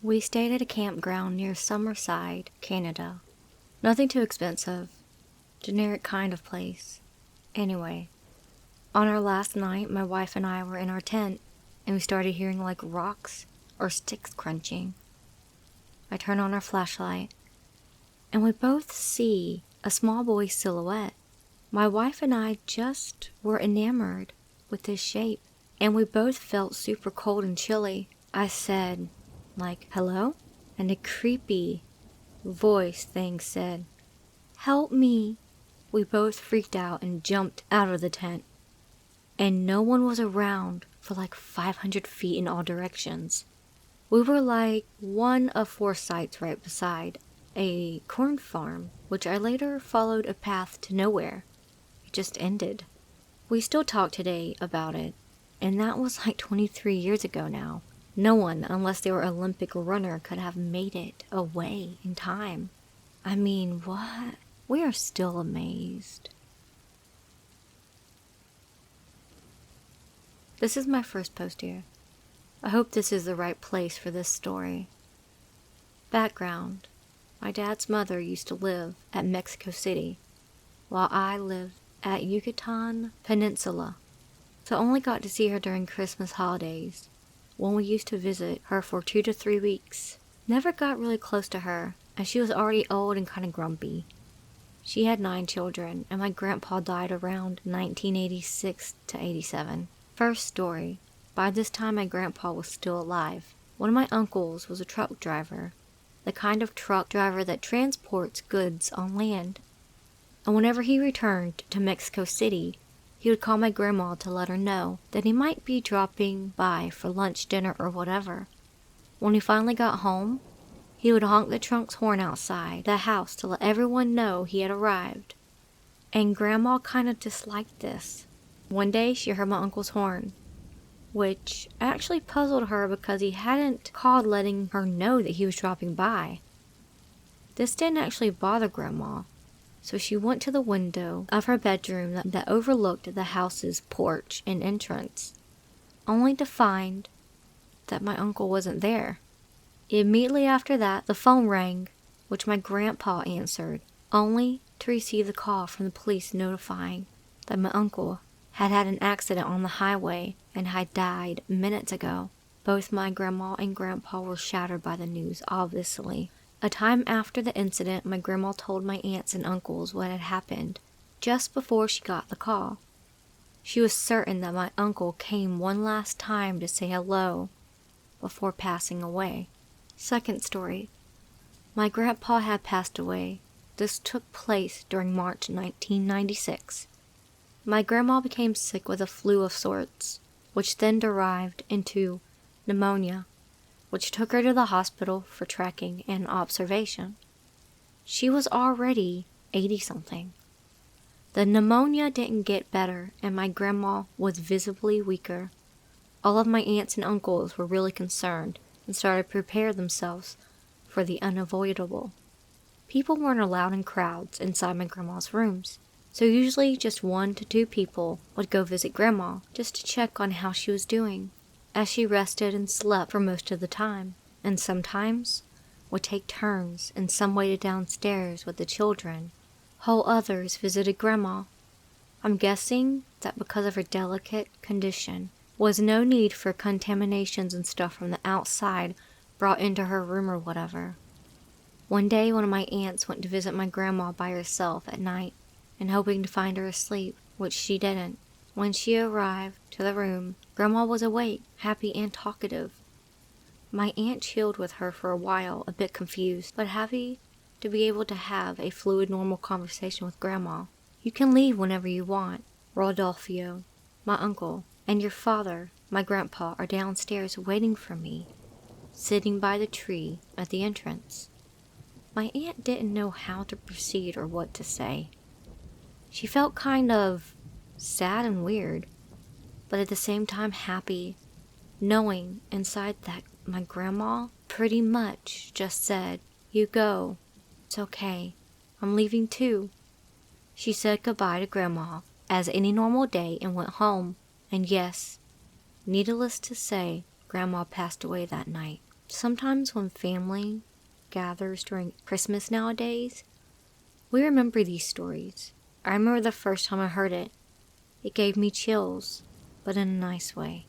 We stayed at a campground near Summerside, Canada. Nothing too expensive. Generic kind of place. Anyway, on our last night, my wife and I were in our tent, and we started hearing like rocks or sticks crunching. I turn on our flashlight, and we both see a small boy's silhouette. My wife and I just were enamored with this shape, and we both felt super cold and chilly. I said, like, hello? And a creepy voice thing said, help me. We both freaked out and jumped out of the tent. And no one was around for like 500 feet in all directions. We were like one of 4 sites right beside a corn farm, which I later followed a path to nowhere. It just ended. We still talk today about it, and that was like 23 years ago now. No one, unless they were an Olympic runner, could have made it away in time. I mean, what? We are still amazed. This is my first post here. I hope this is the right place for this story. Background. My dad's mother used to live at Mexico City, while I lived at Yucatan Peninsula. So I only got to see her during Christmas holidays, when we used to visit her for 2 to 3 weeks. Never got really close to her, as she was already old and kind of grumpy. She had 9 children, and my grandpa died around 1986 to 87. First story. By this time my grandpa was still alive. One of my uncles was a truck driver, the kind of truck driver that transports goods on land. And whenever he returned to Mexico City, he would call my grandma to let her know that he might be dropping by for lunch, dinner, or whatever. When he finally got home, he would honk the trunk's horn outside the house to let everyone know he had arrived. And Grandma kind of disliked this. One day she heard my uncle's horn, which actually puzzled her because he hadn't called letting her know that he was dropping by. This didn't actually bother Grandma, so she went to the window of her bedroom that overlooked the house's porch and entrance, only to find that my uncle wasn't there. Immediately after that, the phone rang, which my grandpa answered, only to receive the call from the police notifying that my uncle had had an accident on the highway and had died minutes ago. Both my grandma and grandpa were shattered by the news, obviously. A time after the incident, my grandma told my aunts and uncles what had happened, just before she got the call. She was certain that my uncle came one last time to say hello before passing away. Second story. My grandpa had passed away. This took place during March 1996. My grandma became sick with a flu of sorts, which then derived into pneumonia, which took her to the hospital for tracking and observation. She was already 80-something. The pneumonia didn't get better, and my grandma was visibly weaker. All of my aunts and uncles were really concerned and started to prepare themselves for the unavoidable. People weren't allowed in crowds inside my grandma's rooms, so usually just 1 to 2 people would go visit Grandma just to check on how she was doing, as she rested and slept for most of the time, and sometimes would take turns, and some waited downstairs with the children, while others visited Grandma. I'm guessing that because of her delicate condition, was no need for contaminations and stuff from the outside brought into her room or whatever. One day, one of my aunts went to visit my grandma by herself at night, and hoping to find her asleep, which she didn't. When she arrived to the room, Grandma was awake, happy and talkative. My aunt chilled with her for a while, a bit confused, but happy to be able to have a fluid, normal conversation with Grandma. You can leave whenever you want. Rodolfo, my uncle, and your father, my grandpa, are downstairs waiting for me, sitting by the tree at the entrance. My aunt didn't know how to proceed or what to say. She felt kind of sad and weird, but at the same time happy, knowing inside that my grandma pretty much just said, "You go, it's okay, I'm leaving too." She said goodbye to Grandma as any normal day and went home. And yes, needless to say, Grandma passed away that night. Sometimes when family gathers during Christmas nowadays, we remember these stories. I remember the first time I heard it. It gave me chills, but in a nice way.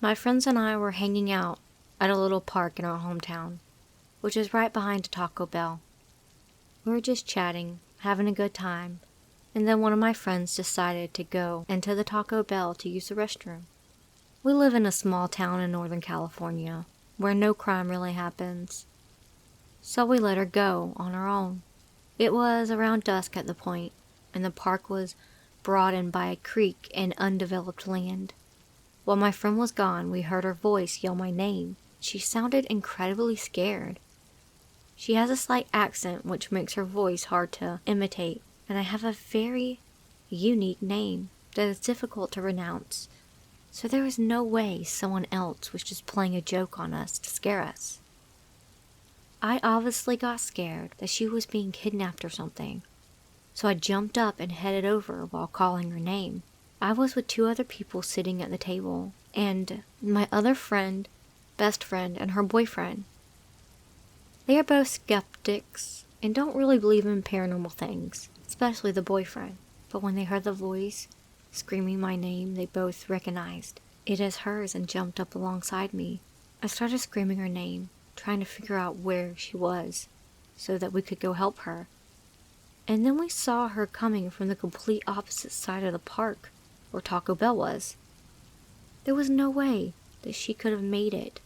My friends and I were hanging out at a little park in our hometown, which is right behind a Taco Bell. We were just chatting, having a good time, and then one of my friends decided to go into the Taco Bell to use the restroom. We live in a small town in Northern California, where no crime really happens, so we let her go on her own. It was around dusk at the point, and the park was broadened by a creek and undeveloped land. While my friend was gone, we heard her voice yell my name. She sounded incredibly scared. She has a slight accent which makes her voice hard to imitate, and I have a very unique name that is difficult to pronounce, so there was no way someone else was just playing a joke on us to scare us. I obviously got scared that she was being kidnapped or something, so I jumped up and headed over while calling her name. I was with 2 other people sitting at the table, and my other friend, best friend, and her boyfriend. They are both skeptics and don't really believe in paranormal things, especially the boyfriend. But when they heard the voice screaming my name, they both recognized it as hers and jumped up alongside me. I started screaming her name, trying to figure out where she was so that we could go help her. And then we saw her coming from the complete opposite side of the park, where Taco Bell was. There was no way that she could have made it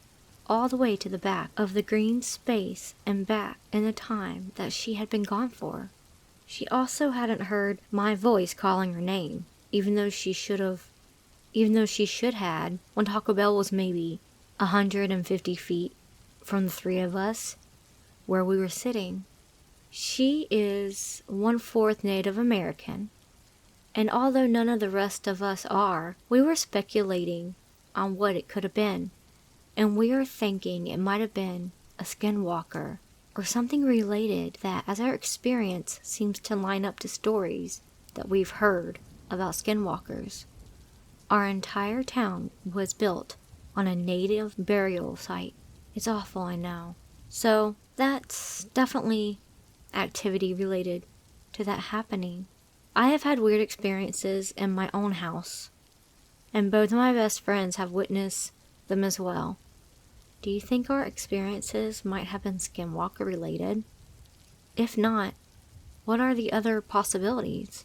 all the way to the back of the green space and back in the time that she had been gone for. She also hadn't heard my voice calling her name, even though she should had, when Taco Bell was maybe 150 feet from the 3 of us where we were sitting. She is 1/4 Native American, and although none of the rest of us are, we were speculating on what it could have been, and we are thinking it might have been a skinwalker or something related that, as our experience seems to line up to stories that we've heard about skinwalkers. Our entire town was built on a native burial site. It's awful, I know. So that's definitely activity related to that happening. I have had weird experiences in my own house, and both of my best friends have witnessed them as well. Do you think our experiences might have been skinwalker related? If not, what are the other possibilities?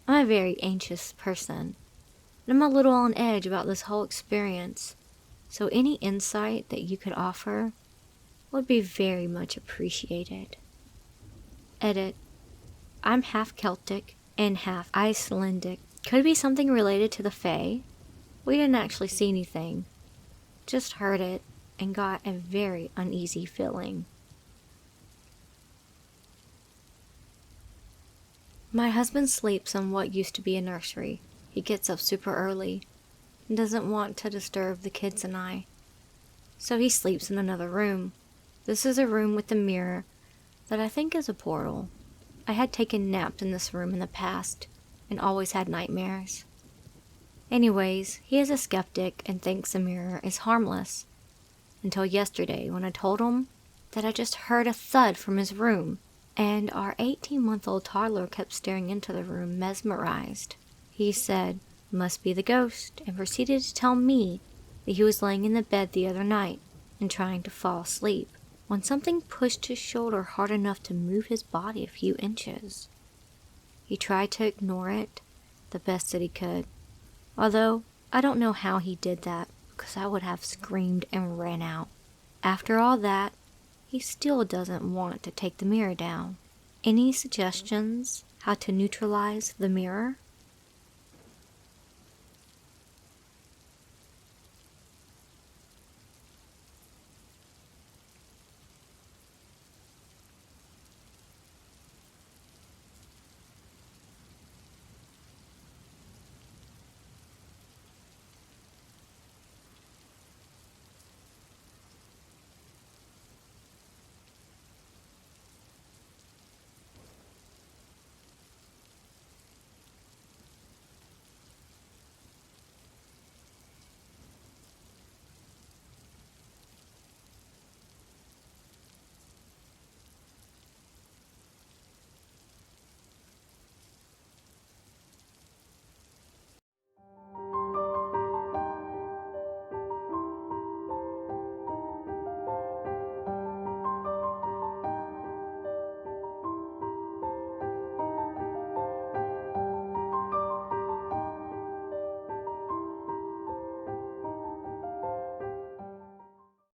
I'm a very anxious person, and I'm a little on edge about this whole experience, so any insight that you could offer would be very much appreciated. Edit. I'm half Celtic and half Icelandic. Could it be something related to the Fae? We didn't actually see anything, just heard it and got a very uneasy feeling. My husband sleeps in what used to be a nursery. He gets up super early and doesn't want to disturb the kids and I, so he sleeps in another room. This is a room with a mirror that I think is a portal. I had taken naps in this room in the past and always had nightmares. Anyways, he is a skeptic and thinks the mirror is harmless, until yesterday when I told him that I just heard a thud from his room, and our 18-month-old toddler kept staring into the room mesmerized. He said, "Must be the ghost," and proceeded to tell me that he was laying in the bed the other night and trying to fall asleep, when something pushed his shoulder hard enough to move his body a few inches. He tried to ignore it the best that he could, although I don't know how he did that, because I would have screamed and ran out. After all that, he still doesn't want to take the mirror down. Any suggestions how to neutralize the mirror?